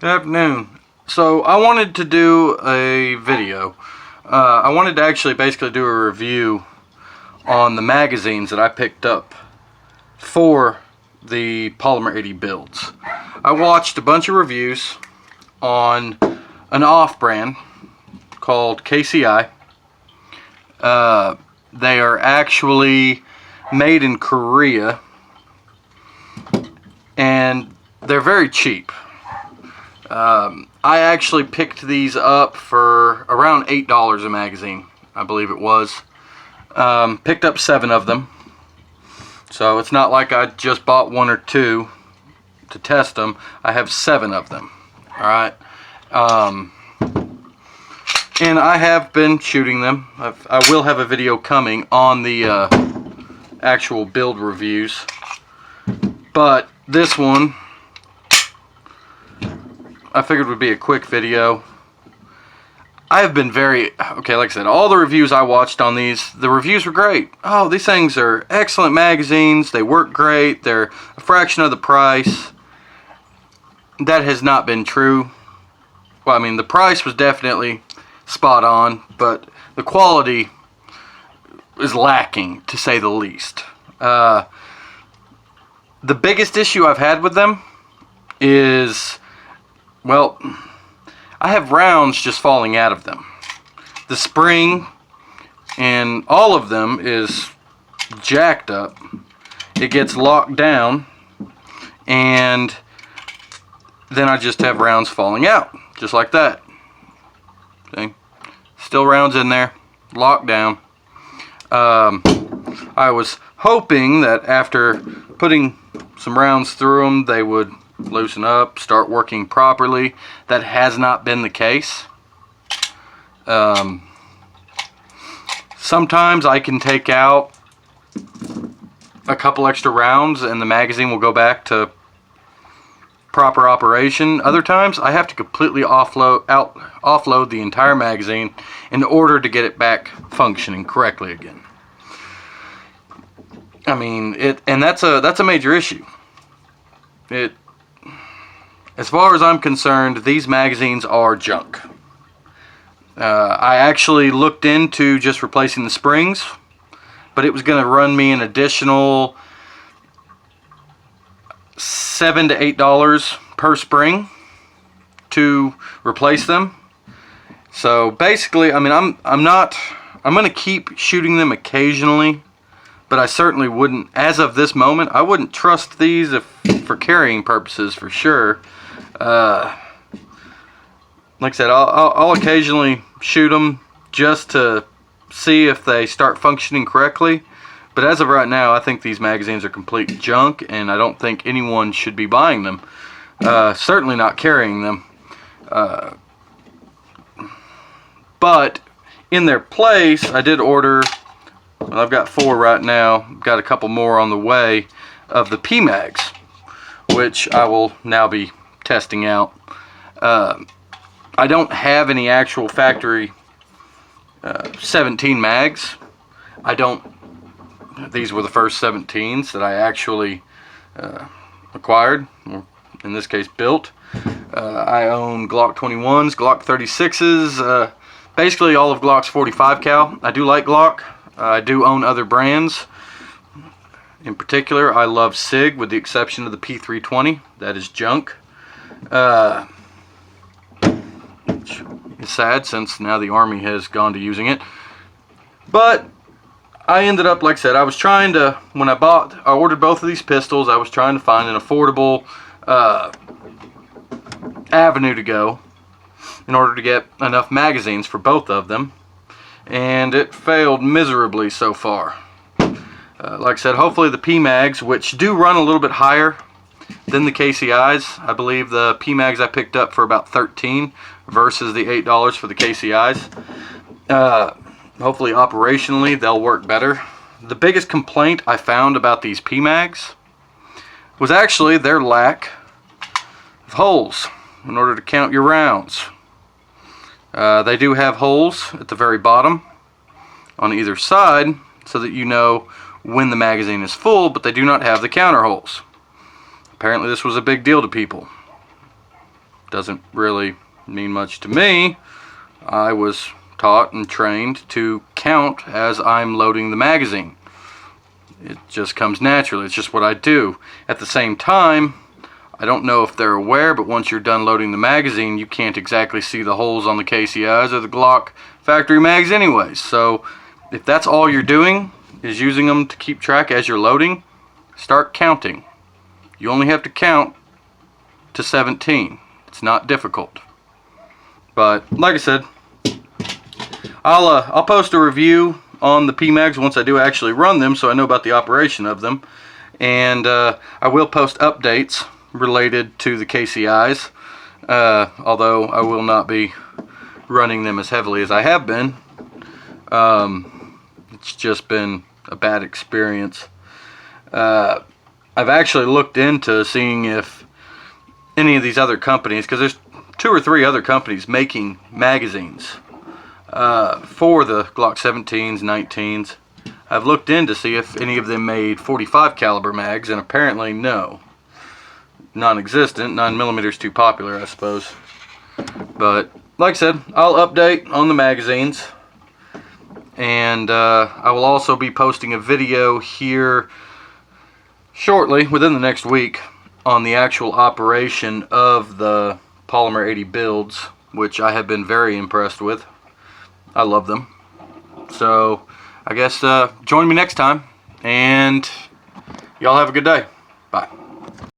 Good afternoon. So I wanted to do a video. I wanted to actually basically do a review on the magazines that I picked up for the Polymer 80 builds. I watched a bunch of reviews on an off-brand called KCI. They are actually made in Korea and they're very cheap. I actually picked these up for around $8 a magazine, I believe it was. Picked up 7 of them. So it's not like I just bought 1 or 2 to test them. I have 7 of them. Alright. And I have been shooting them. I will have a video coming on the actual build reviews. But this one, I figured would be a quick video. I have been like I said, all the reviews I watched on these, the reviews were great. Oh, these things are excellent magazines. They work great. They're a fraction of the price. That has not been true. Well, I mean, the price was definitely spot on, but the quality is lacking, to say the least. The biggest issue I've had with them is, well, I have rounds just falling out of them. The spring in all of them is jacked up. It gets locked down, and then I just have rounds falling out, just like that. See? Still rounds in there, locked down. I was hoping that after putting some rounds through them, they would loosen up, start working properly. That has not been the case. Sometimes I can take out a couple extra rounds and the magazine will go back to proper operation. Other times I have to completely offload the entire magazine in order to get it back functioning correctly again. I mean, that's a major issue. As far as I'm concerned, these magazines are junk. I actually looked into just replacing the springs, but it was going to run me an additional $7 to $8 per spring to replace them. So basically, I mean, I'm going to keep shooting them occasionally, but I certainly wouldn't, as of this moment, I wouldn't trust these for carrying purposes for sure. Like I said, I'll occasionally shoot them just to see if they start functioning correctly. But as of right now, I think these magazines are complete junk, and I don't think anyone should be buying them. Certainly not carrying them. But in their place, I did order, well, I've got 4 right now, I've got a couple more on the way, of the P-Mags, which I will now be testing out. I don't have any actual factory 17 mags. These were the first 17s that I actually acquired, or in this case built. I own Glock 21s, Glock 36s, basically all of Glock's 45 cal. I do like Glock. I do own other brands. In particular, I love SIG, with the exception of the P320. That is junk. Which is sad, since now the Army has gone to using it. But I ended up, like I said, I was trying to, when I ordered both of these pistols, I was trying to find an affordable avenue to go in order to get enough magazines for both of them, and it failed miserably so far. Like I said, hopefully the P-Mags, which do run a little bit higher than the KCIs. I believe the P-Mags I picked up for about $13 versus the $8 for the KCIs. Hopefully operationally they'll work better. The biggest complaint I found about these P-Mags was actually their lack of holes in order to count your rounds. They do have holes at the very bottom on either side so that you know when the magazine is full, but they do not have the counter holes. Apparently this was a big deal to people. doesn't really mean much to me. I was taught and trained to count as I'm loading the magazine. It just comes naturally. It's just what I do. At the same time, I don't know if they're aware, but once you're done loading the magazine, you can't exactly see the holes on the KCIs or the Glock factory mags anyways. So if that's all you're doing is using them to keep track as you're loading, start counting. You only have to count to 17. It's not difficult. But like I said, I'll post a review on the PMags once I do actually run them, so I know about the operation of them. And I will post updates related to the KCIs, although I will not be running them as heavily as I have been. It's just been a bad experience. I've actually looked into seeing if any of these other companies, because there's 2 or 3 other companies making magazines for the Glock 17s, 19s. I've looked in to see if any of them made 45 caliber mags, and apparently no. Non-existent. 9mm is too popular, I suppose. But like I said, I'll update on the magazines, and I will also be posting a video here shortly, within the next week, on the actual operation of the Polymer 80 builds, which I have been very impressed with. I love them. So I guess join me next time, and y'all have a good day. Bye.